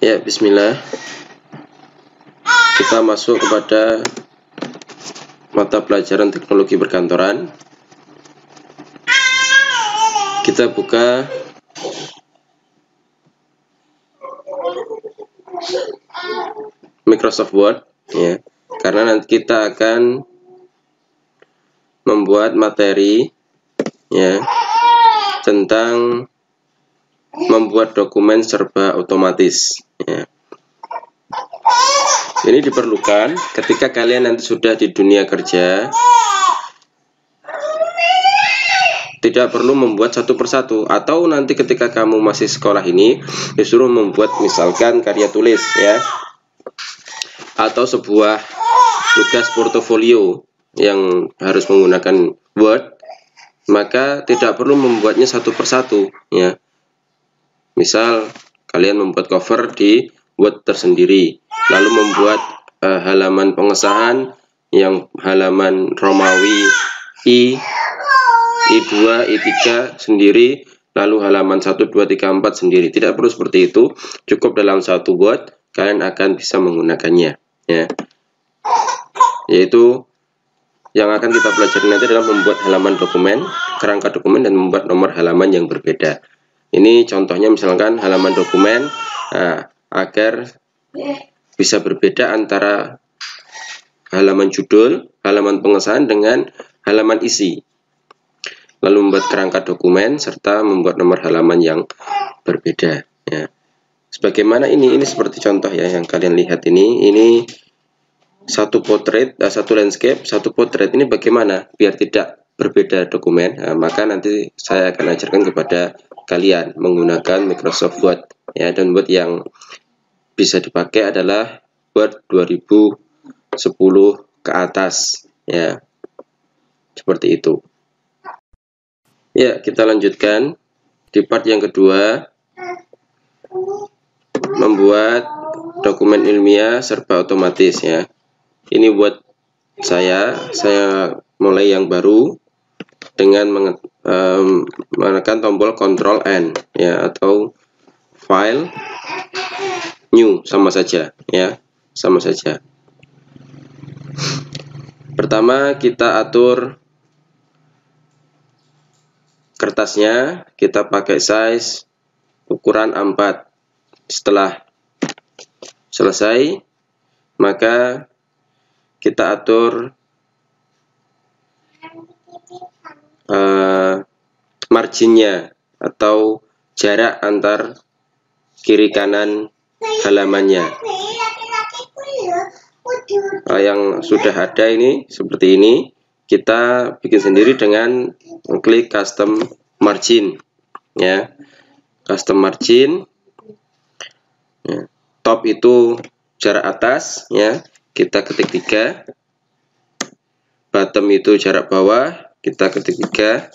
Ya, bismillah. Kita masuk kepada mata pelajaran teknologi perkantoran. Kita buka Microsoft Word ya, karena nanti kita akan membuat materi ya tentang membuat dokumen serba otomatis ya. Ini diperlukan ketika kalian nanti sudah di dunia kerja, tidak perlu membuat satu persatu, atau nanti ketika kamu masih sekolah ini disuruh membuat misalkan karya tulis ya, atau sebuah tugas portofolio yang harus menggunakan Word, maka tidak perlu membuatnya satu persatu ya. Misal kalian membuat cover di Word tersendiri, lalu membuat halaman pengesahan yang halaman Romawi I2, I3 sendiri, lalu halaman 1, 2, 3, 4 sendiri. Tidak perlu seperti itu, cukup dalam satu Word kalian akan bisa menggunakannya ya. Yaitu yang akan kita pelajari nanti adalah membuat halaman dokumen, kerangka dokumen, dan membuat nomor halaman yang berbeda. Ini contohnya misalkan halaman dokumen, agar bisa berbeda antara halaman judul, halaman pengesahan dengan halaman isi. Lalu membuat kerangka dokumen serta membuat nomor halaman yang berbeda ya. Sebagaimana ini seperti contoh ya yang kalian lihat ini satu potret, satu landscape, satu potret. Ini bagaimana biar tidak berbeda dokumen. Nah, maka nanti saya akan ajarkan kepada kalian menggunakan Microsoft Word ya, dan Word yang bisa dipakai adalah Word 2010 ke atas ya, seperti itu ya. Kita lanjutkan di part yang kedua, membuat dokumen ilmiah serba otomatis ya. Ini buat saya mulai yang baru dengan menekan tombol Ctrl N ya, atau file new, sama saja ya, sama saja. Pertama kita atur kertasnya, kita pakai size ukuran A4. Setelah selesai, maka kita atur marginnya atau jarak antar kiri kanan halamannya. Yang sudah ada ini seperti ini, kita bikin sendiri dengan klik custom margin ya. Custom margin ya. Top itu jarak atas ya, kita ketik 3. Bottom itu jarak bawah, kita ketik 3.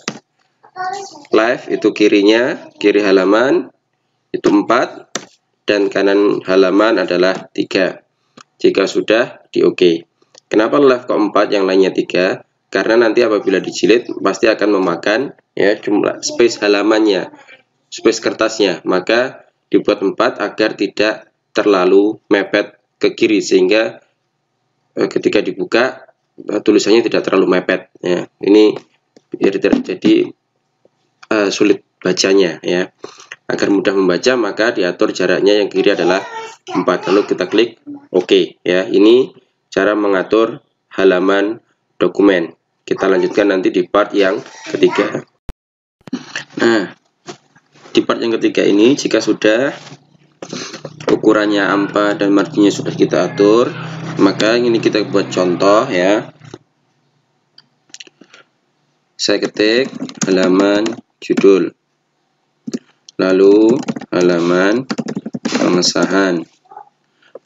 Left itu kirinya, kiri halaman itu 4, dan kanan halaman adalah 3. Jika sudah, di OK. Kenapa left kok 4 yang lainnya 3? Karena nanti apabila dijilid pasti akan memakan ya jumlah space halamannya, space kertasnya. Maka dibuat 4 agar tidak terlalu mepet ke kiri, sehingga ketika dibuka tulisannya tidak terlalu mepet ya. Ini biar tidak jadi sulit bacanya ya. Agar mudah membaca maka diatur jaraknya yang kiri adalah 4, lalu kita klik OK ya. Ini cara mengatur halaman dokumen. Kita lanjutkan nanti di part yang ketiga. Nah, di part yang ketiga ini jika sudah ukurannya A4 dan marginnya sudah kita atur, maka ini kita buat contoh ya. Saya ketik halaman judul, lalu halaman pengesahan,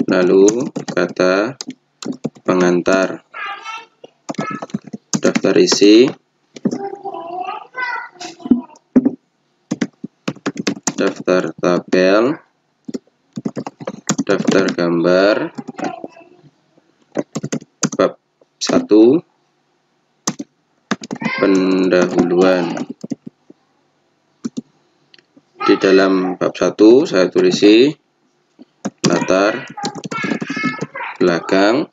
lalu kata pengantar, daftar isi, daftar tabel, daftar gambar, bab 1, pendahuluan. Di dalam bab 1 saya tulisi latar belakang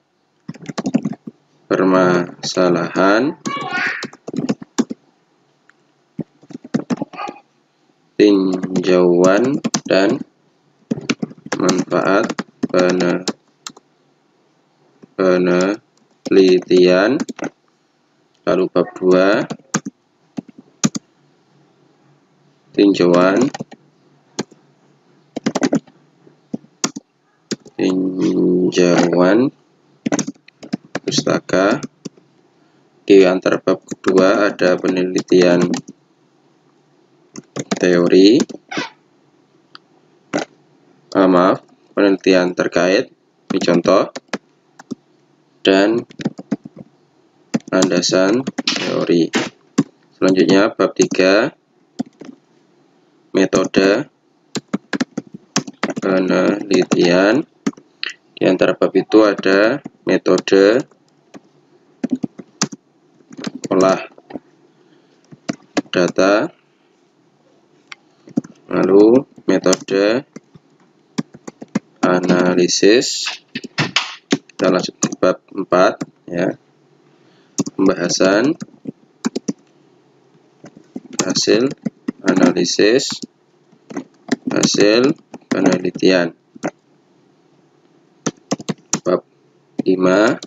permasalahan tinjauan dan manfaat penelitian. Lalu bab 2 tinjauan pustaka. Di antara bab kedua ada penelitian teori, penelitian terkait, ini contoh, dan landasan teori. Selanjutnya bab 3 metode penelitian. Di antara bab itu ada metode olah data, lalu metode analisis. Kita lanjut ke bab 4 ya. Pembahasan hasil analisis, hasil penelitian. Bab 5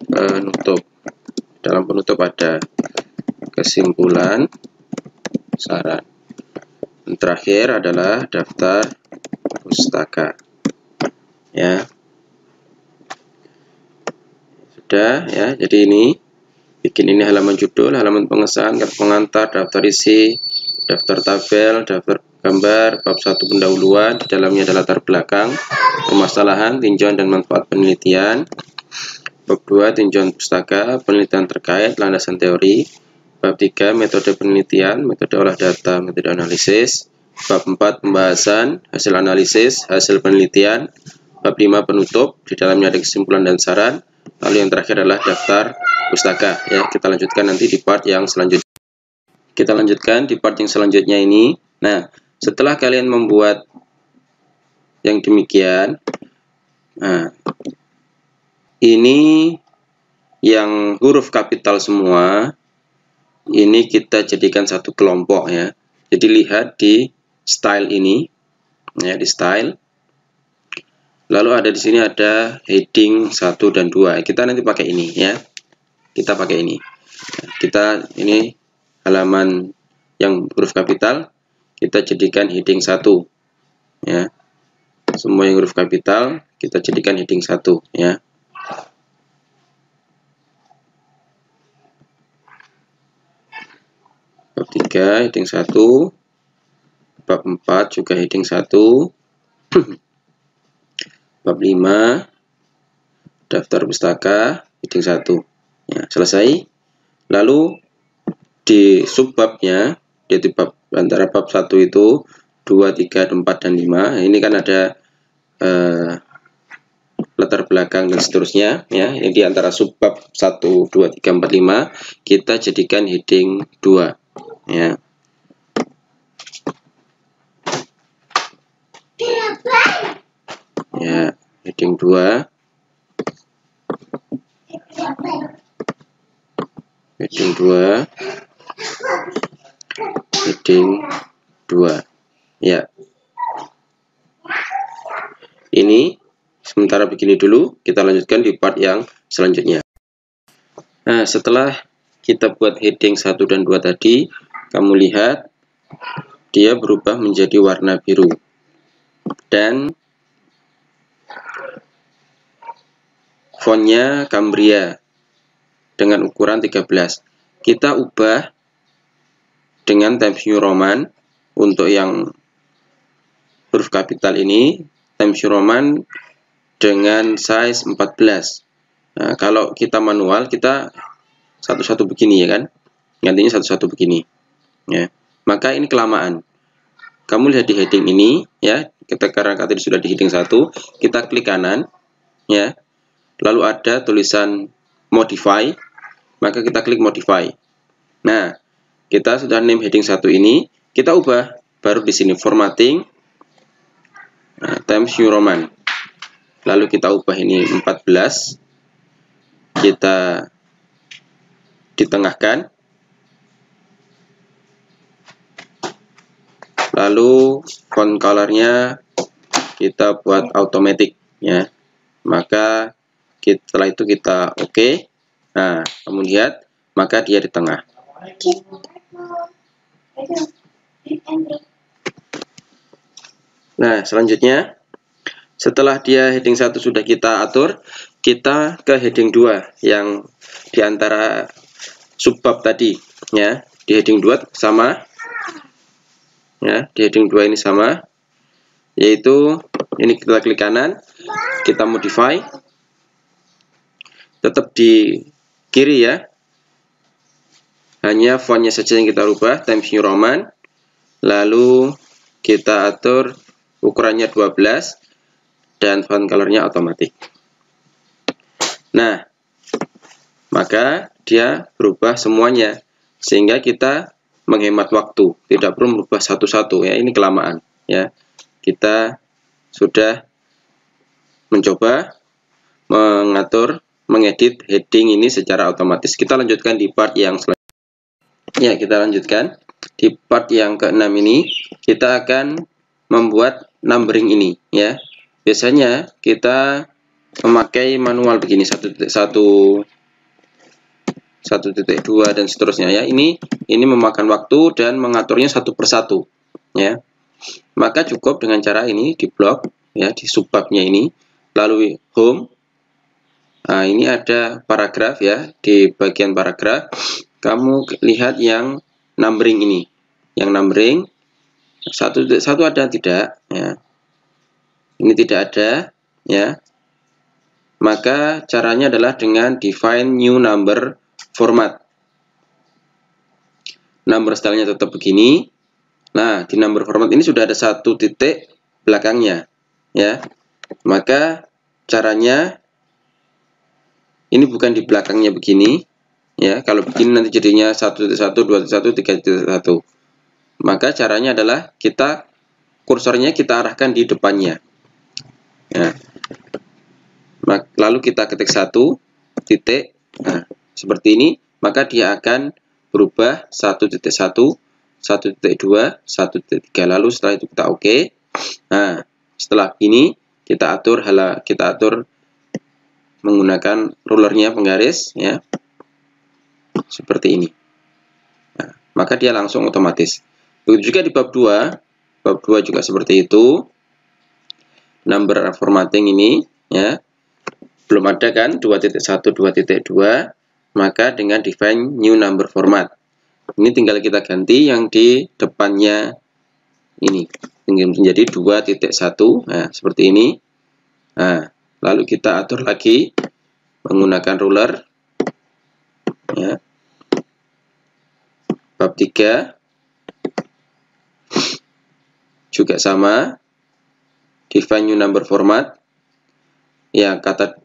penutup. Dalam penutup ada kesimpulan, saran. Dan terakhir adalah daftar pustaka. Ya. Sudah ya. Jadi ini bikin ini halaman judul, halaman pengesahan, pengantar, daftar isi, daftar tabel, daftar gambar, bab 1 pendahuluan, di dalamnya ada latar belakang, permasalahan, tinjauan dan manfaat penelitian. Bab 2 tinjauan pustaka, penelitian terkait, landasan teori. Bab 3 metode penelitian, metode olah data, metode analisis. Bab 4 pembahasan, hasil analisis, hasil penelitian. Bab 5 penutup, di dalamnya ada kesimpulan dan saran. Lalu yang terakhir adalah daftar pustaka. Ya, kita lanjutkan nanti di part yang selanjutnya. Kita lanjutkan di part yang selanjutnya ini. Nah, setelah kalian membuat yang demikian, nah, ini yang huruf kapital semua, ini kita jadikan satu kelompok ya. Jadi lihat di style ini, ya di style. Lalu ada di sini ada heading 1 dan 2. Kita nanti pakai ini ya. Kita pakai ini. Kita ini halaman yang huruf kapital, kita jadikan heading 1 ya. Semua yang huruf kapital kita jadikan heading 1 ya. Bab 3 heading 1, bab 4 juga heading 1, bab 5 daftar pustaka heading 1 ya, selesai. Lalu di subbabnya, yaitu bab antara bab 1 itu 2, 3, 4 dan 5, ini kan ada latar belakang dan seterusnya ya. Yang di antara subbab 1, 2, 3, 4, 5 kita jadikan heading 2 ya. Ya, heading 2. Heading 2. Heading 2. Ya. Ini sementara begini dulu, kita lanjutkan di part yang selanjutnya. Nah, setelah kita buat heading 1 dan 2 tadi, kamu lihat dia berubah menjadi warna biru. Dan fontnya Cambria dengan ukuran 13. Kita ubah dengan Times New Roman. Untuk yang huruf kapital ini Times New Roman dengan size 14. Nah, kalau kita manual kita satu-satu begini ya kan, gantinya satu-satu begini ya. Maka ini kelamaan. Kamu lihat di heading ini ya, karena tadi sudah di heading 1, kita klik kanan ya. Lalu ada tulisan modify, maka kita klik modify. Nah, kita sudah name heading 1 ini, kita ubah baru di sini formatting Times New Roman. Lalu kita ubah ini 14, kita ditengahkan, lalu font colornya kita buat automatic ya. Maka setelah itu kita oke. Nah, kamu lihat, maka dia di tengah. Nah, selanjutnya setelah dia heading 1 sudah kita atur, kita ke heading 2 yang diantara subbab tadi ya. Di heading 2 sama ya, di heading 2 ini sama, yaitu ini kita klik kanan, kita modify, tetap di kiri ya, hanya fontnya saja yang kita rubah, Times New Roman, lalu kita atur ukurannya 12 dan font colornya otomatis. Nah, maka dia berubah semuanya sehingga kita menghemat waktu, tidak perlu merubah satu-satu ya, ini kelamaan ya. Kita sudah mencoba mengatur, mengedit heading ini secara otomatis. Kita lanjutkan di part yang selanjutnya. Ya, kita lanjutkan di part yang ke-6 ini, kita akan membuat numbering ini ya. Biasanya kita memakai manual begini 1.1, 1.2 dan seterusnya ya. Ini memakan waktu dan mengaturnya satu persatu ya. Maka cukup dengan cara ini di blok ya, di subbabnya ini, lalu home. Nah, ini ada paragraf ya, di bagian paragraf kamu lihat yang numbering ini. Yang numbering 1.1 ada tidak ya. Ini tidak ada ya. Maka caranya adalah dengan define new number format. Number stylenya tetap begini. Nah, di number format ini sudah ada 1 titik belakangnya ya. Maka caranya ini bukan di belakangnya begini ya. Kalau begini nanti jadinya 1.1, 2.1, 3.1. Maka caranya adalah kita kursornya kita arahkan di depannya ya. Lalu kita ketik 1 titik, nah, seperti ini, maka dia akan berubah 1.1, 1.2, 1.3. Lalu setelah itu kita oke. Nah, setelah ini kita atur menggunakan rulernya penggaris ya, seperti ini. Nah, maka dia langsung otomatis. Begitu juga di bab 2. Bab 2 juga seperti itu. Number formatting ini ya, belum ada kan 2.1, 2.2, maka dengan define new number format. Ini tinggal kita ganti yang di depannya ini menjadi 2.1. Nah, seperti ini. Nah, lalu kita atur lagi menggunakan ruler ya. Bab 3 juga sama, define new number format. Ya, kata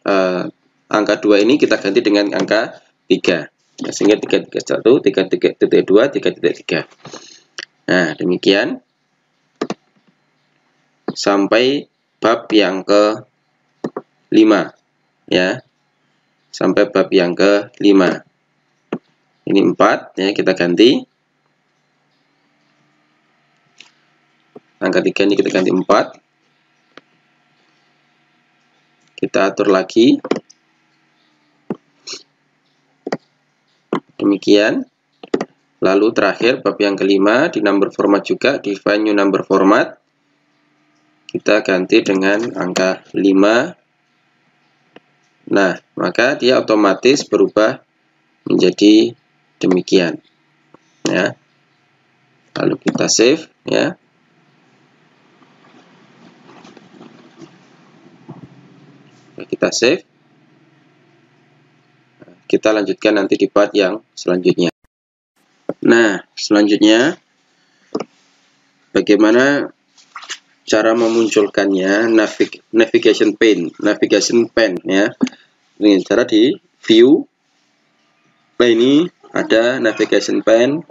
angka 2 ini kita ganti dengan angka 3. Nah, sehingga 3.1, 3.2, 3.3. Nah, demikian sampai bab yang ke-5 ya. Sampai bab yang ke-5. Ini 4 ya, kita ganti. Angka 3 ini kita ganti 4. Kita atur lagi. Demikian. Lalu terakhir bab yang ke-5 di number format juga, define new number format. Kita ganti dengan angka 5. Nah, maka dia otomatis berubah menjadi demikian. Ya. Lalu kita save ya. Kita save. Kita lanjutkan nanti di part yang selanjutnya. Nah, selanjutnya bagaimana cara memunculkannya navigation pane ya. Dengan cara di view. Nah, ini ada navigation pane,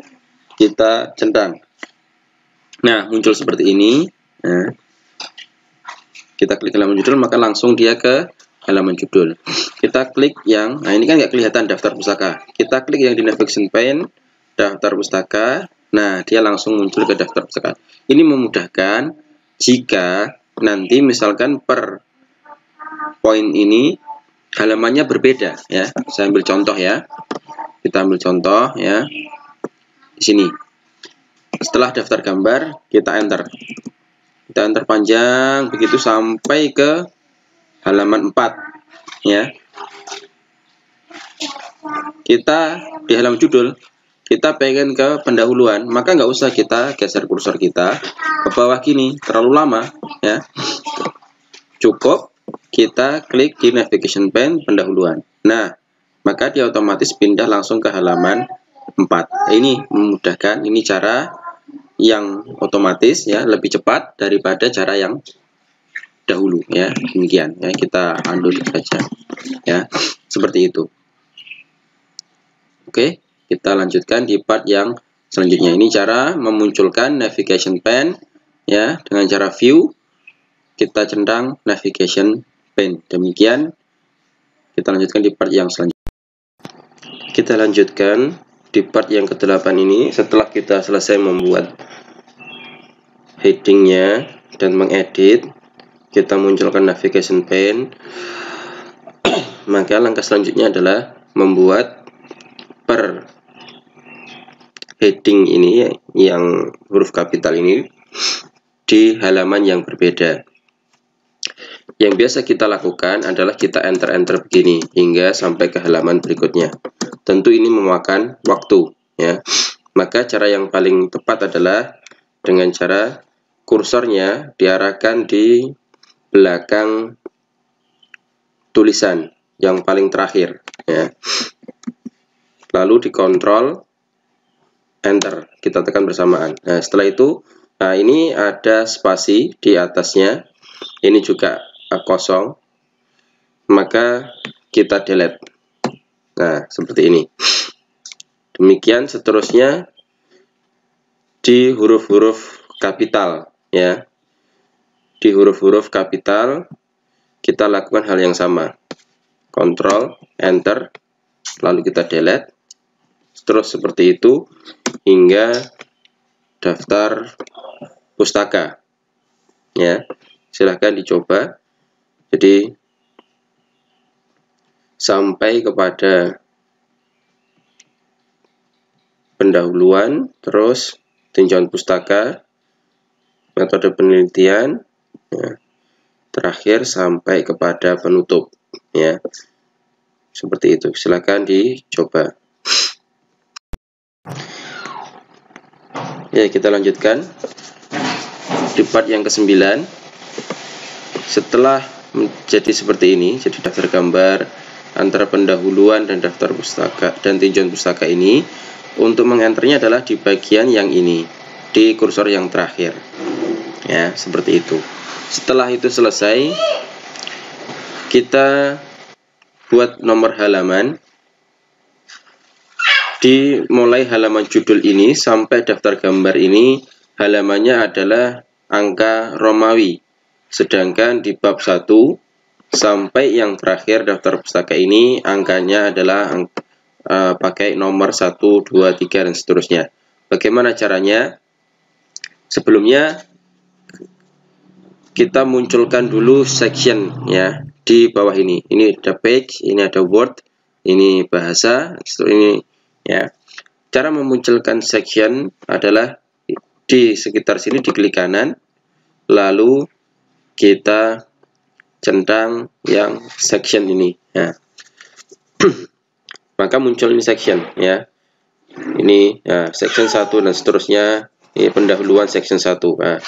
kita centang. Nah, muncul seperti ini. Nah, kita klik halaman judul, maka langsung dia ke halaman judul. Kita klik yang, nah ini kan nggak kelihatan daftar pustaka. Kita klik yang di navigation pane, daftar pustaka. Nah, dia langsung muncul ke daftar pustaka. Ini memudahkan jika nanti misalkan per poin ini halamannya berbeda ya. Saya ambil contoh ya. Kita ambil contoh ya. Di sini. Setelah daftar gambar, kita enter. Kita enter panjang begitu sampai ke halaman 4 ya. Kita di halaman judul, kita pengen ke pendahuluan, maka nggak usah kita geser kursor kita ke bawah gini, terlalu lama ya. Cukup kita klik di navigation pane pendahuluan. Nah, maka dia otomatis pindah langsung ke halaman 4. Ini memudahkan, ini cara yang otomatis ya, lebih cepat daripada cara yang dahulu ya. Demikian ya, kita undo saja ya, seperti itu. Oke, kita lanjutkan di part yang selanjutnya. Ini cara memunculkan navigation pane ya, dengan cara view kita centang navigation pane. Demikian, kita lanjutkan di part yang selanjutnya. Kita lanjutkan di part yang ke-8 ini. Setelah kita selesai membuat headingnya dan mengedit, kita munculkan navigation pane, maka langkah selanjutnya adalah membuat per heading ini yang huruf kapital ini di halaman yang berbeda. Yang biasa kita lakukan adalah kita enter begini hingga sampai ke halaman berikutnya. Tentu ini memakan waktu ya. Maka cara yang paling tepat adalah dengan cara kursornya diarahkan di belakang tulisan yang paling terakhir ya. Lalu dikontrol enter, kita tekan bersamaan. Nah, setelah itu, nah ini ada spasi di atasnya, ini juga kosong, maka kita delete. Nah, seperti ini. Demikian seterusnya di huruf-huruf kapital ya. Di huruf-huruf kapital kita lakukan hal yang sama. Kontrol enter, lalu kita delete. Terus seperti itu hingga daftar pustaka ya. Silahkan dicoba. Jadi sampai kepada pendahuluan, terus tinjauan pustaka, metode penelitian ya. Terakhir sampai kepada penutup ya. Seperti itu. Silahkan dicoba. Ya, kita lanjutkan di part yang ke-9. Setelah menjadi seperti ini, jadi daftar gambar antara pendahuluan dan daftar pustaka dan tinjauan pustaka ini, untuk mengenternya adalah di bagian yang ini, di kursor yang terakhir ya, seperti itu. Setelah itu selesai, kita buat nomor halaman di mulai halaman judul ini sampai daftar gambar ini, halamannya adalah angka Romawi. Sedangkan di bab 1 sampai yang terakhir daftar pustaka ini angkanya adalah pakai nomor 1, 2, 3 dan seterusnya. Bagaimana caranya? Sebelumnya kita munculkan dulu section ya di bawah ini. Ini ada page, ini ada word, ini bahasa, ini ya. Cara memunculkan section adalah di sekitar sini diklik kanan, lalu kita centang yang section ini ya. Maka muncul ini section ya. Ini ya, section 1 dan seterusnya. Ini pendahuluan section 1. Nah,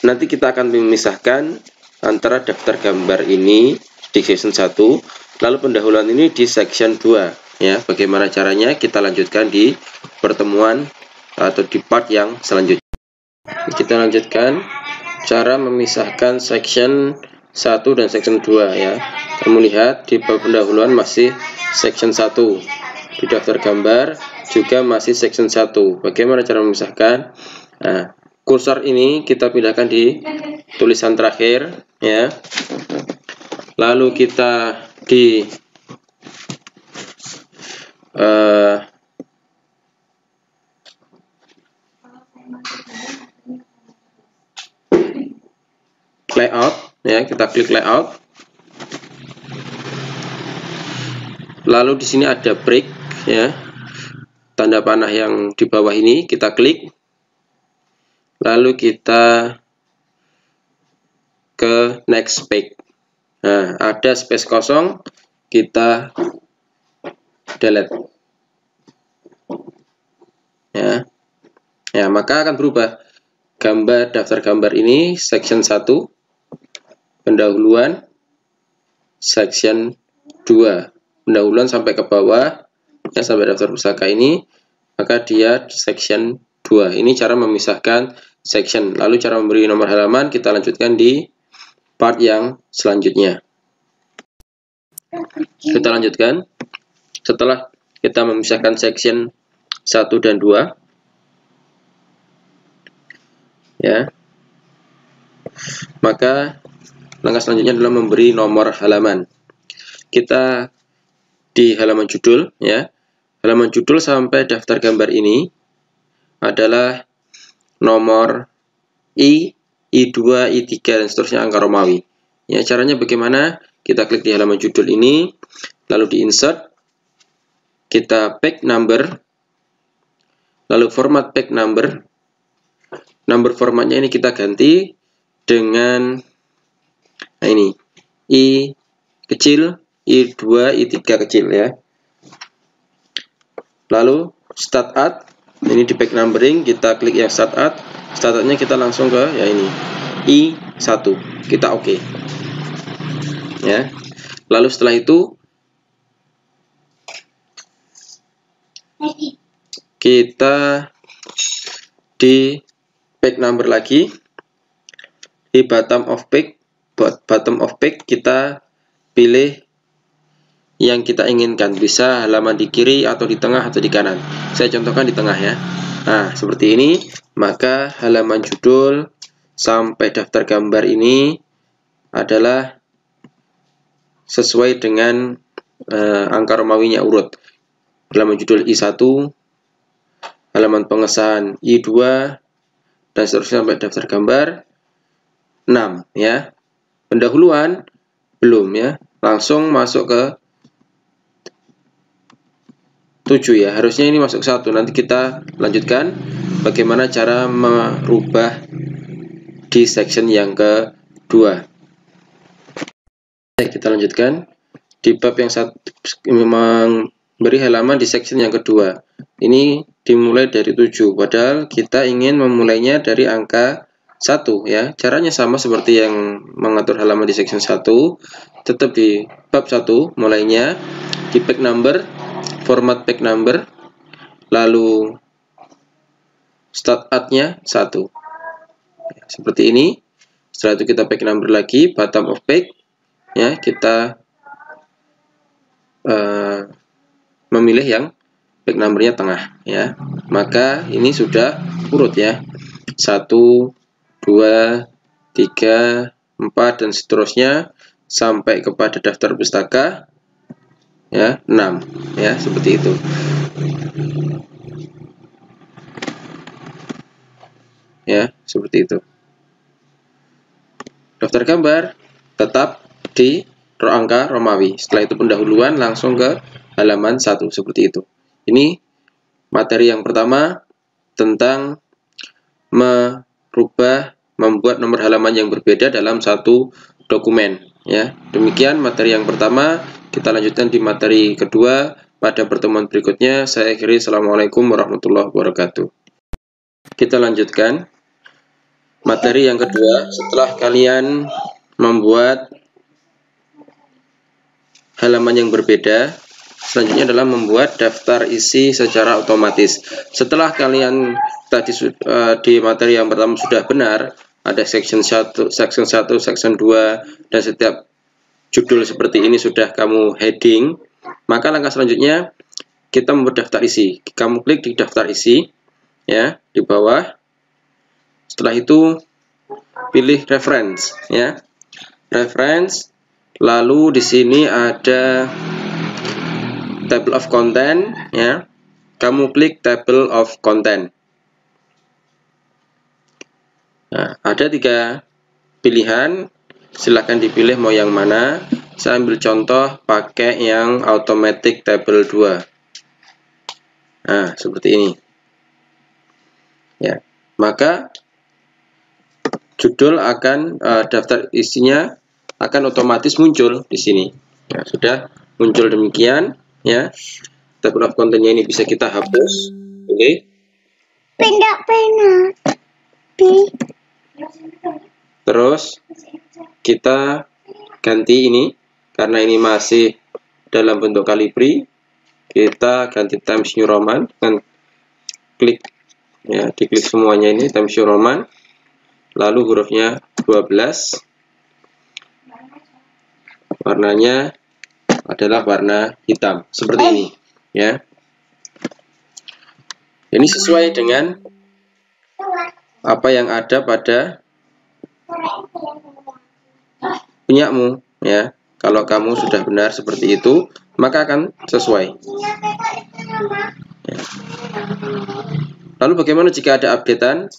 nanti kita akan memisahkan antara daftar gambar ini di section 1, lalu pendahuluan ini di section 2 ya. Bagaimana caranya kita lanjutkan di pertemuan atau di part yang selanjutnya. Kita lanjutkan cara memisahkan section 1 dan section 2 ya. Kamu lihat di pendahuluan masih section 1, di daftar gambar juga masih section 1. Bagaimana cara memisahkan? Nah, kursor ini kita pindahkan di tulisan terakhir, ya. Lalu kita di layout, ya, kita klik layout. Lalu di sini ada break, ya, tanda panah yang di bawah ini kita klik. Lalu kita ke next page. Nah, ada space kosong, kita delete. Ya. Ya, maka akan berubah gambar daftar gambar ini section 1 pendahuluan, section 2 pendahuluan sampai ke bawah, ya, sampai daftar pustaka ini, maka dia section 2. Ini cara memisahkan section. Lalu cara memberi nomor halaman kita lanjutkan di part yang selanjutnya. Kita lanjutkan. Setelah kita memisahkan section 1 dan 2, ya, maka langkah selanjutnya adalah memberi nomor halaman. Kita di halaman judul, ya, halaman judul sampai daftar gambar ini adalah nomor I, I2, I3 dan seterusnya angka Romawi. Ya, caranya bagaimana? Kita klik di halaman judul ini, lalu di insert, kita pack number, lalu format pack number. Number formatnya ini kita ganti dengan, nah, ini I kecil, I2, I3 kecil, ya. Lalu start at, ini di pack numbering, kita klik yang start at. Start atnya kita langsung ke, ya, ini I1, kita oke. Ya. Lalu setelah itu kita di pack number lagi, di bottom of pack kita pilih yang kita inginkan, bisa halaman di kiri atau di tengah atau di kanan. Saya contohkan di tengah, ya. Nah, seperti ini. Maka halaman judul sampai daftar gambar ini adalah sesuai dengan angka Romawinya urut. Halaman judul I1, halaman pengesahan I2, dan seterusnya sampai daftar gambar 6, ya. Pendahuluan belum, ya. Langsung masuk ke 7, ya. Harusnya ini masuk 1. Nanti kita lanjutkan bagaimana cara merubah di section yang kedua. Kita lanjutkan di bab yang satu, memang beri halaman di section yang kedua. Ini dimulai dari 7, padahal kita ingin memulainya dari angka 1, ya. Caranya sama seperti yang mengatur halaman di section 1, tetap di bab 1 mulainya di pack number, format pack number, lalu start at-nya 1. Ya, seperti ini. Setelah itu kita pack number lagi, bottom of pack, ya, kita memilih yang pack numbernya tengah, ya. Maka ini sudah urut, ya. 1, 2, 3, 4 dan seterusnya sampai kepada daftar pustaka, ya, 6, ya, seperti itu. Ya, seperti itu. Daftar gambar tetap di row angka Romawi. Setelah itu pendahuluan langsung ke halaman 1, seperti itu. Ini materi yang pertama tentang membuat nomor halaman yang berbeda dalam satu dokumen, ya. Demikian materi yang pertama. Kita lanjutkan di materi kedua pada pertemuan berikutnya. Saya akhiri. Assalamualaikum warahmatullahi wabarakatuh. Kita lanjutkan materi yang kedua. Setelah kalian membuat halaman yang berbeda, selanjutnya adalah membuat daftar isi secara otomatis. Setelah kalian tadi di materi yang pertama sudah benar, ada section 1, section 2, dan setiap judul seperti ini sudah kamu heading, maka langkah selanjutnya kita membuat daftar isi. Kamu klik di daftar isi, ya, di bawah. Setelah itu pilih reference ya. Reference, lalu di sini ada table of content ya. Kamu klik table of content. Nah, ada 3 pilihan, silahkan dipilih mau yang mana. Saya ambil contoh pakai yang automatic table 2. Nah, seperti ini. Ya, maka judul akan daftar isinya akan otomatis muncul di sini. Ya, sudah muncul demikian ya. Table of content-nya ini bisa kita hapus. Oke. Pena. Terus kita ganti ini karena ini masih dalam bentuk Calibri. Kita ganti Times New Roman dengan klik ya, diklik semuanya ini Times New Roman. Lalu hurufnya 12. Warnanya adalah warna hitam seperti ini ya. Ini sesuai dengan apa yang ada pada punyamu ya. Kalau kamu sudah benar seperti itu, maka akan sesuai ya. Lalu bagaimana jika ada updatean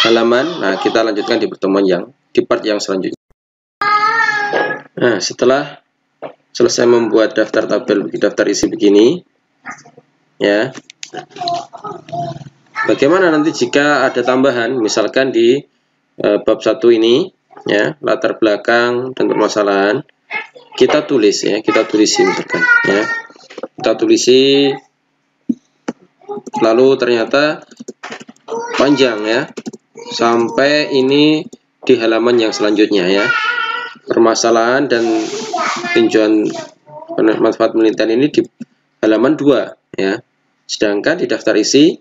halaman? Nah, kita lanjutkan di pertemuan di part yang selanjutnya. Nah, setelah selesai membuat daftar tabel, daftar isi begini ya. Bagaimana nanti jika ada tambahan, misalkan di bab 1 ini ya, latar belakang dan permasalahan, kita tulis ya, kita tulisi misalkan ya. Kita tulisi lalu ternyata panjang ya. Sampai ini di halaman yang selanjutnya ya. Permasalahan dan tinjauan manfaat penelitian ini di halaman 2 ya. Sedangkan di daftar isi,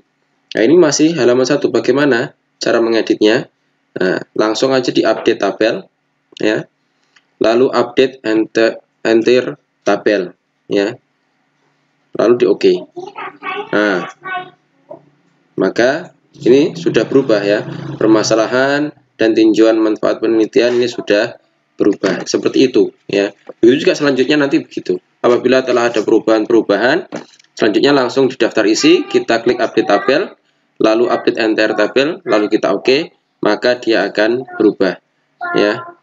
nah ini masih halaman 1. Bagaimana cara mengeditnya? Nah, langsung aja di update tabel ya. Lalu update enter tabel ya. Lalu di OK. Nah, maka ini sudah berubah ya. Permasalahan dan tinjauan manfaat penelitian ini sudah berubah seperti itu ya. Begitu juga selanjutnya nanti begitu. Apabila telah ada perubahan-perubahan, selanjutnya langsung di daftar isi kita klik update tabel, lalu update enter tabel, lalu kita OK, maka dia akan berubah ya.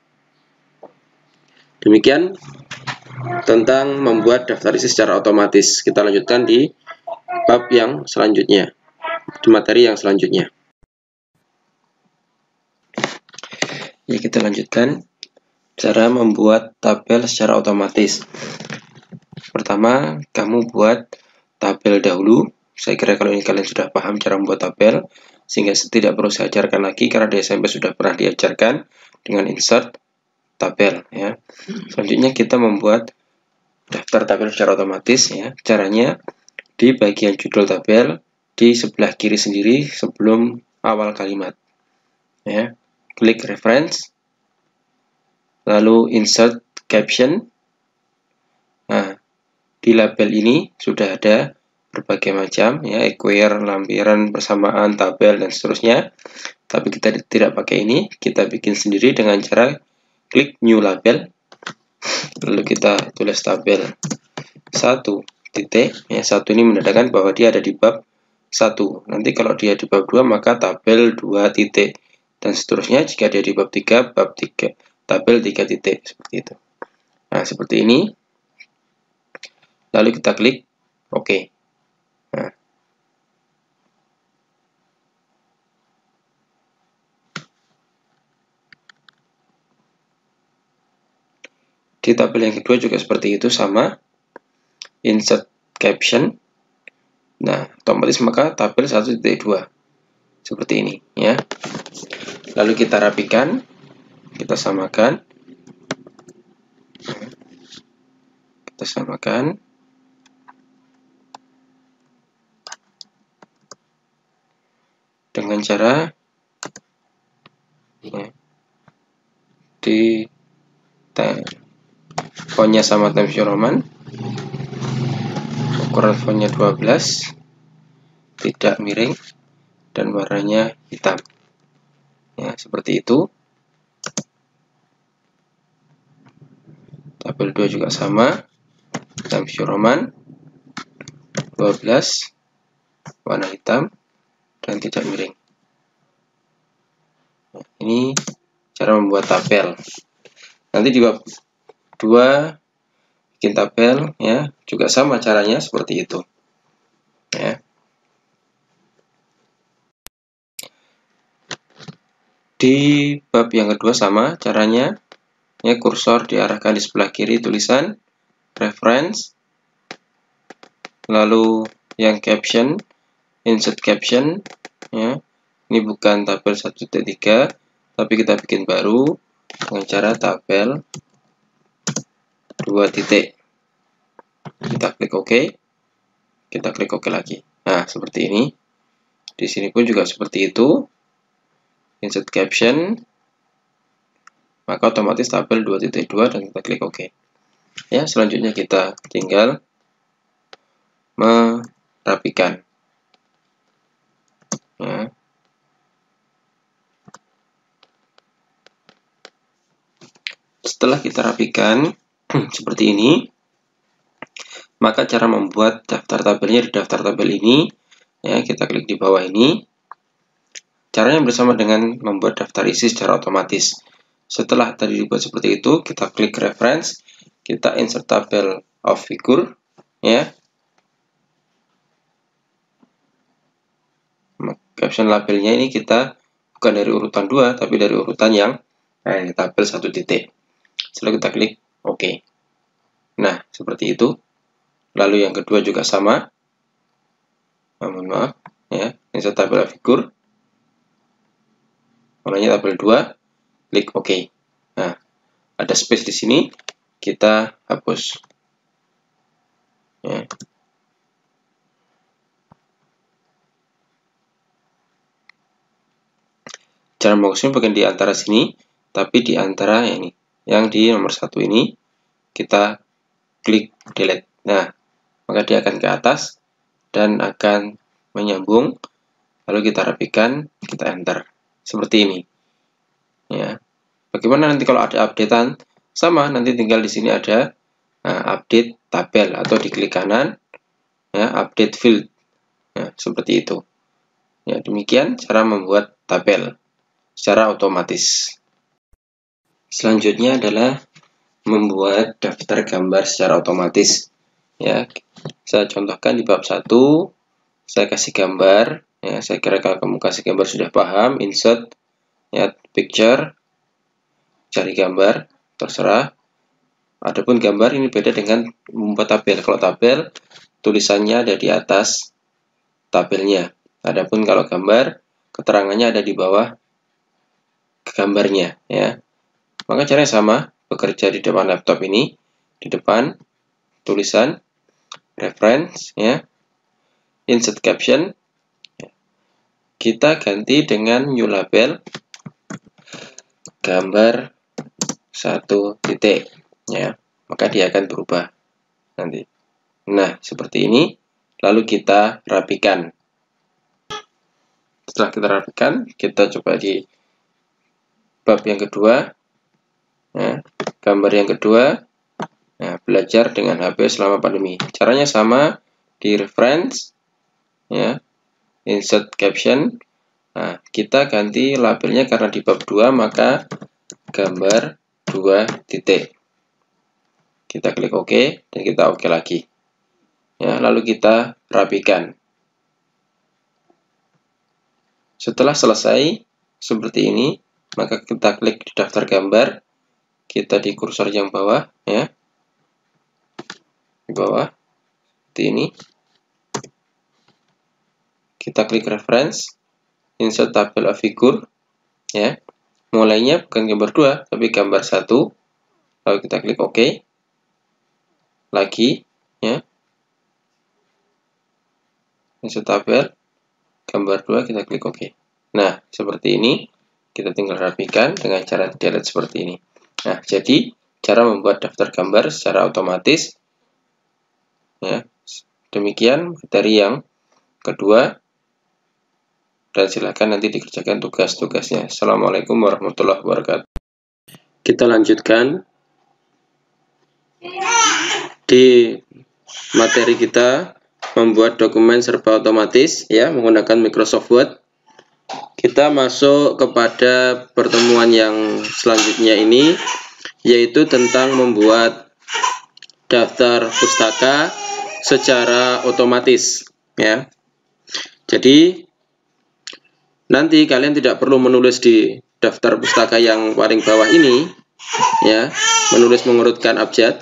Demikian tentang membuat daftar isi secara otomatis. Kita lanjutkan di bab yang selanjutnya, di materi yang selanjutnya. Ya, kita lanjutkan cara membuat tabel secara otomatis. Pertama, kamu buat tabel dahulu. Saya kira kalau ini kalian sudah paham cara membuat tabel, sehingga tidak perlu saya ajarkan lagi karena di SMP sudah pernah diajarkan dengan insert tabel ya. Selanjutnya kita membuat daftar tabel secara otomatis ya. Caranya di bagian judul tabel di sebelah kiri sendiri sebelum awal kalimat ya. Klik reference, lalu insert caption. Nah, di label ini sudah ada berbagai macam ya, equer, lampiran, persamaan, tabel dan seterusnya. Tapi kita tidak pakai ini, kita bikin sendiri dengan cara klik new label. Lalu kita tulis tabel 1 titik ya. 1 ini menandakan bahwa dia ada di bab 1. Nanti kalau dia di bab 2 maka tabel 2 titik dan seterusnya. Jika dia di bab 3, bab 3 tabel 3 titik seperti itu. Nah, seperti ini. Lalu kita klik OK. Nah, di tabel yang kedua juga seperti itu, sama insert caption. Nah, otomatis maka tabel 1.2 seperti ini ya. Lalu kita rapikan, kita samakan, dengan cara ya, di fontnya sama Times New Roman, ukuran fontnya 12, tidak miring, dan warnanya hitam. Ya, seperti itu. Tabel 2 juga sama. Times New Roman 12, warna hitam dan tidak miring. Nah, ini cara membuat tabel. Nanti di bab 2 bikin tabel ya, juga sama caranya seperti itu. Ya. Di bab yang kedua sama caranya. Ya, kursor diarahkan di sebelah kiri tulisan reference. Lalu yang caption, insert caption ya. Ini bukan tabel 1.3, tapi kita bikin baru dengan cara tabel 2 titik. Kita klik OK. Kita klik OK lagi. Nah, seperti ini. Di sini pun juga seperti itu. Insert caption. Maka otomatis tabel 2.2 dan kita klik OK. Ya, selanjutnya kita tinggal merapikan. Ya. Setelah kita rapikan seperti ini, maka cara membuat daftar tabelnya di daftar tabel ini, ya, kita klik di bawah ini. Caranya bersama dengan membuat daftar isi secara otomatis. Setelah tadi dibuat seperti itu, kita klik reference, kita insert tabel of figure, ya. Caption labelnya ini kita bukan dari urutan 2, tapi dari urutan yang tabel 1 titik. Setelah kita klik OK. Nah, seperti itu. Lalu yang kedua juga sama. Mohon maaf, ya. Insert tabel of figure. Warnanya tabel 2. Klik OK. Nah, ada space di sini. Kita hapus. Ya. Cara menghapusnya bukan di antara sini, tapi di antara ini. Yang di nomor 1 ini, kita klik delete. Nah, maka dia akan ke atas dan akan menyambung. Lalu kita rapikan, kita enter. Seperti ini. Ya. Bagaimana nanti kalau ada updatean? Sama, nanti tinggal di sini ada update tabel atau diklik kanan, ya, update field. Ya, seperti itu. Ya, demikian cara membuat tabel secara otomatis. Selanjutnya adalah membuat daftar gambar secara otomatis. Ya, saya contohkan di bab 1, saya kasih gambar. Ya, saya kira kalau kamu kasih gambar sudah paham. Insert, ya, picture, cari gambar, terserah. Adapun gambar ini beda dengan membuat tabel. Kalau tabel, tulisannya ada di atas tabelnya. Adapun kalau gambar, keterangannya ada di bawah gambarnya, ya. Maka caranya sama, bekerja di depan laptop ini, di depan tulisan reference, ya. Insert caption. Kita ganti dengan new label gambar 1 titik, ya. Maka dia akan berubah nanti. Nah, seperti ini. Lalu kita rapikan. Setelah kita rapikan, kita coba di bab yang kedua. Ya, gambar yang kedua. Nah, belajar dengan HP selama pandemi. Caranya sama, di reference, ya, insert caption. Nah, kita ganti labelnya karena di bab 2, maka gambar 2 titik. Kita klik OK, dan kita OK lagi. Ya, lalu kita rapikan. Setelah selesai, seperti ini, maka kita klik di daftar gambar. Kita di kursor yang bawah, ya. Di bawah, seperti ini. Kita klik reference, insert tabel of figure, ya. Mulainya bukan gambar 2, tapi gambar 1. Lalu kita klik OK. Lagi, ya. Insert tabel, gambar 2, kita klik OK. Nah, seperti ini. Kita tinggal rapikan dengan cara delete seperti ini. Nah, jadi cara membuat daftar gambar secara otomatis. Ya, demikian materi yang kedua. dan silakan nanti dikerjakan tugas-tugasnya. Assalamualaikum warahmatullahi wabarakatuh. Kita lanjutkan di materi kita membuat dokumen serba otomatis ya menggunakan Microsoft Word. Kita masuk kepada pertemuan yang selanjutnya ini, yaitu tentang membuat daftar pustaka secara otomatis ya. Jadi nanti kalian tidak perlu menulis di daftar pustaka yang paling bawah ini ya, menulis mengurutkan abjad,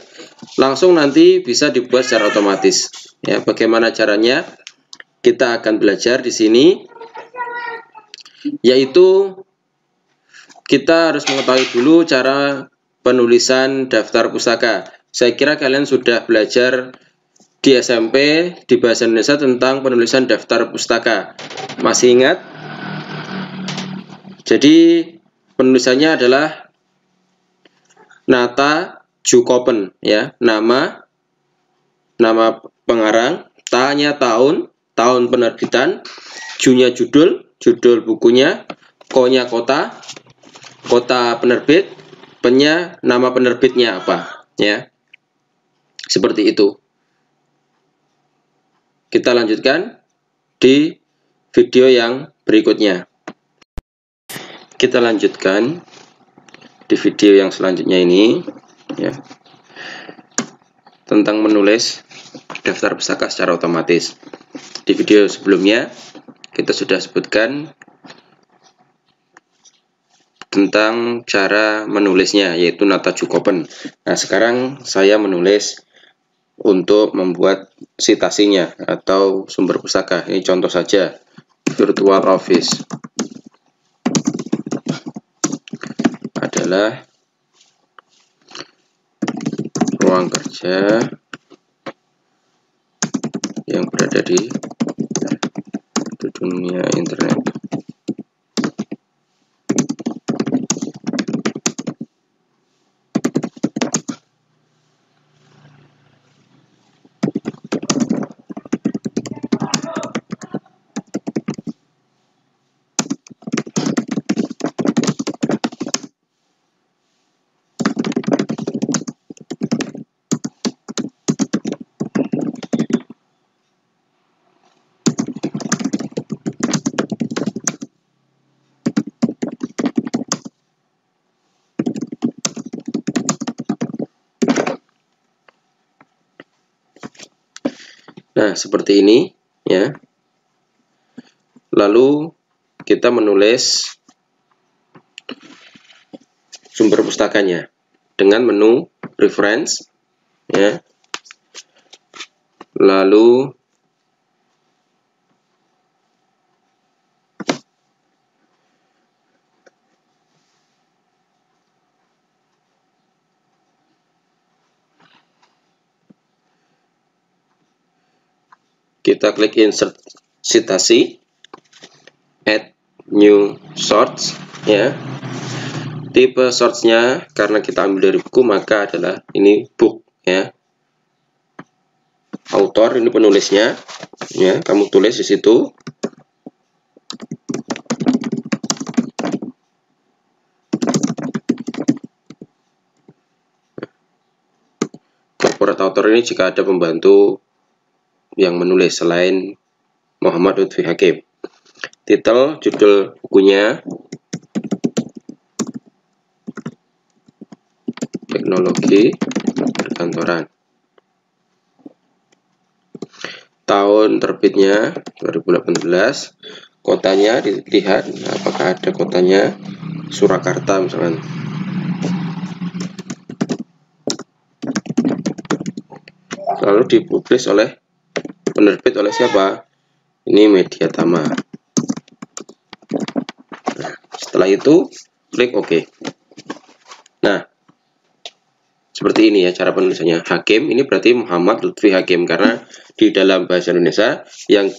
langsung nanti bisa dibuat secara otomatis ya. Bagaimana caranya? Kita akan belajar di sini, yaitu kita harus mengetahui dulu cara penulisan daftar pustaka. Saya kira kalian sudah belajar di SMP di Bahasa Indonesia tentang penulisan daftar pustaka. Masih ingat? Jadi penulisannya adalah nata jukopen ya, nama pengarang, ta-nya tahun penerbitan, ju-nya judul bukunya, ko-nya kota penerbit, pen-nya nama penerbitnya apa ya. Seperti itu. Kita lanjutkan di video yang berikutnya. Kita lanjutkan di video yang selanjutnya ini ya, tentang menulis daftar pustaka secara otomatis. Di video sebelumnya kita sudah sebutkan tentang cara menulisnya, yaitu nata jukopen. Nah, sekarang saya menulis untuk membuat citasinya atau sumber pustaka. Ini contoh saja, virtual office adalah ruang kerja yang berada di dunia internet. Nah, seperti ini ya. Lalu kita menulis sumber pustakanya dengan menu reference ya. Lalu kita klik insert citasi, add new source ya. Tipe source-nya karena kita ambil dari buku maka adalah ini book ya. Author ini penulisnya ya, kamu tulis di situ. Corporate author ini jika ada pembantu yang menulis selain Muhammad Lutfi Hakim. Titel, judul bukunya, teknologi perkantoran. Tahun terbitnya 2018. Kotanya dilihat apakah ada kotanya Surakarta misalkan. Lalu dipublish oleh penerbit oleh siapa? Ini Mediatama. Nah, setelah itu klik OK. Nah, seperti ini ya cara penulisannya. Hakim ini berarti Muhammad Lutfi Hakim, karena di dalam bahasa Indonesia yang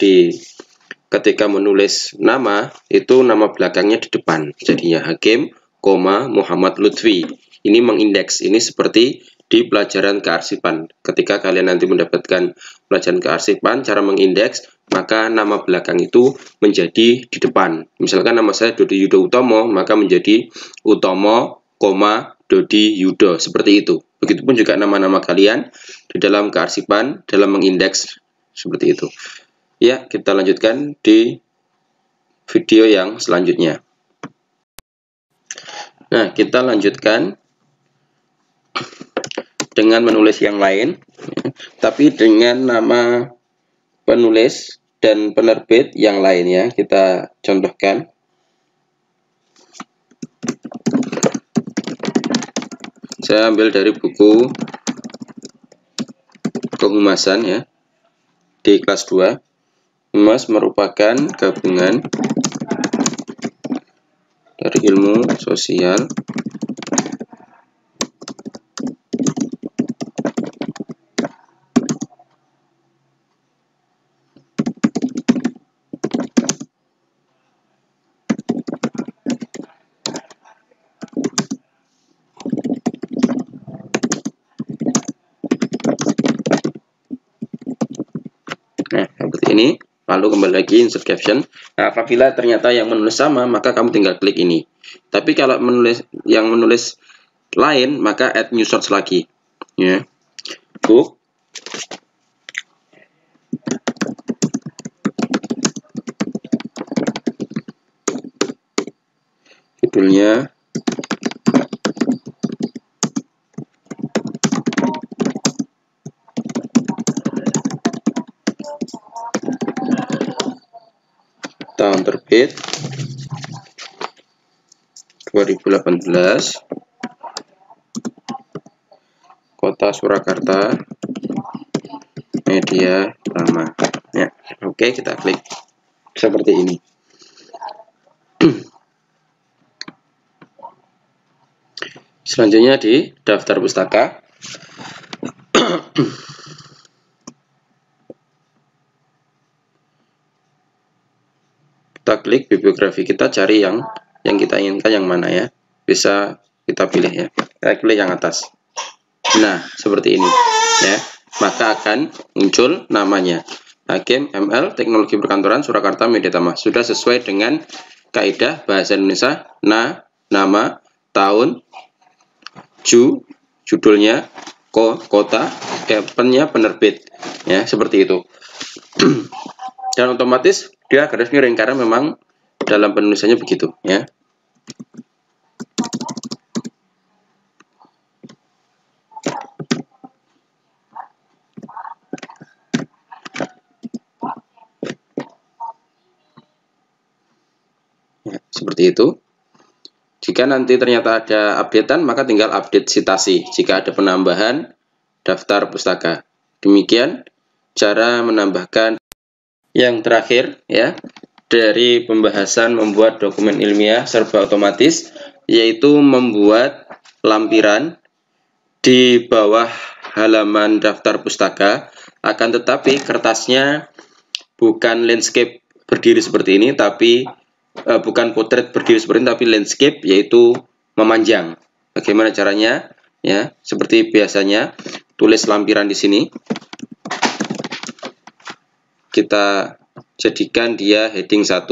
ketika menulis nama itu nama belakangnya di depan. Jadinya Hakim, Muhammad Lutfi. Ini mengindeks, ini seperti di pelajaran kearsipan. Ketika kalian nanti mendapatkan pelajaran kearsipan, cara mengindeks, maka nama belakang itu menjadi di depan. Misalkan nama saya Dodi Yudo Utomo, maka menjadi Utomo, Dodi Yudo, seperti itu. Begitupun juga nama-nama kalian di dalam kearsipan, dalam mengindeks, seperti itu. Ya, kita lanjutkan di video yang selanjutnya. Nah, kita lanjutkan dengan menulis yang lain, tapi dengan nama penulis dan penerbit yang lain ya. Kita contohkan. Saya ambil dari buku kehumasan ya, di kelas 2. Humas merupakan gabungan dari ilmu sosial seperti ini. Lalu kembali lagi insert caption. Nah, apabila ternyata yang menulis sama, maka kamu tinggal klik ini. Tapi kalau yang menulis lain, maka add new source lagi. Ya. Book. Judulnya tahun terbit 2018, Kota Surakarta, media lama ya. Oke, kita klik seperti ini. Selanjutnya di daftar pustaka. Kita klik bibliografi, kita cari yang kita inginkan yang mana ya. Bisa kita pilih ya. Kita pilih yang atas. Nah, seperti ini ya. Maka akan muncul namanya. Hakim ML Teknologi Perkantoran Surakarta Mediatama. Sudah sesuai dengan kaidah bahasa Indonesia. Nama, tahun, judulnya, kota, captionnya penerbit ya, seperti itu. Dan otomatis dia garis miring karena memang dalam penulisannya begitu ya. Ya, seperti itu. Jika nanti ternyata ada updatean, maka tinggal update citasi. Jika ada penambahan daftar pustaka. Demikian cara menambahkan. Yang terakhir ya, dari pembahasan membuat dokumen ilmiah serba otomatis, yaitu membuat lampiran di bawah halaman daftar pustaka, akan tetapi kertasnya bukan landscape berdiri seperti ini, tapi bukan potret berdiri seperti ini, tapi landscape, yaitu memanjang. Bagaimana caranya? Ya, seperti biasanya, tulis lampiran di sini. Kita jadikan dia heading 1.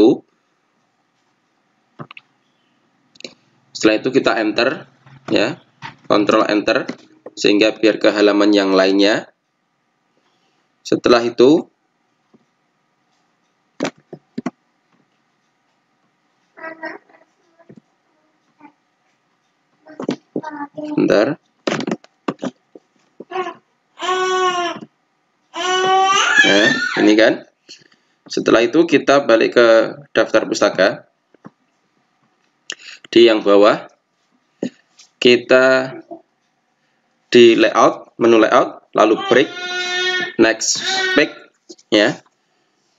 Setelah itu kita enter ya, Ctrl enter sehingga biar ke halaman yang lainnya. Setelah itu bentar. Nah, ini kan. Setelah itu kita balik ke daftar pustaka. Di yang bawah kita di layout, menu layout, lalu break, next spec ya.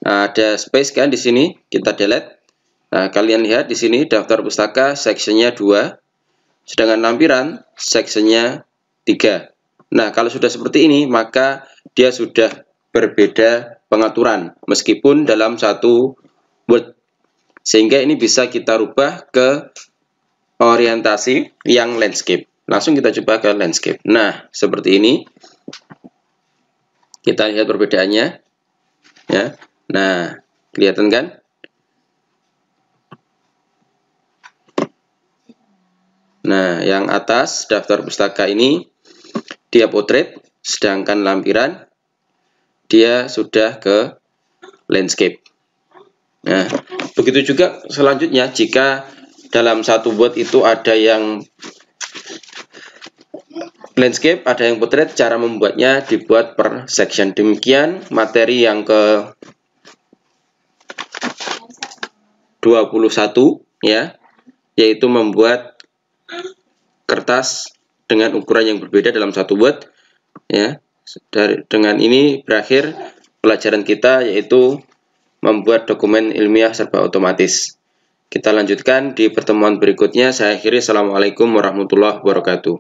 Nah, ada space kan di sini, kita delete. Nah, kalian lihat di sini daftar pustaka sectionnya 2, sedangkan lampiran sectionnya 3. Nah, kalau sudah seperti ini, maka dia sudah berbeda pengaturan, meskipun dalam satu Word. Sehingga ini bisa kita rubah ke orientasi yang landscape. Langsung kita coba ke landscape. Nah, seperti ini. Kita lihat perbedaannya. Ya. Nah, kelihatan kan? Nah, yang atas daftar pustaka ini dia potret, sedangkan lampiran dia sudah ke landscape. Nah, begitu juga selanjutnya jika dalam satu Word itu ada yang landscape, ada yang potret, cara membuatnya dibuat per section. Demikian materi yang ke 21 ya, yaitu membuat kertas dengan ukuran yang berbeda dalam satu Word ya. Dengan ini berakhir pelajaran kita, yaitu membuat dokumen ilmiah serba otomatis. Kita lanjutkan di pertemuan berikutnya. Saya akhiri. Assalamualaikum warahmatullahi wabarakatuh.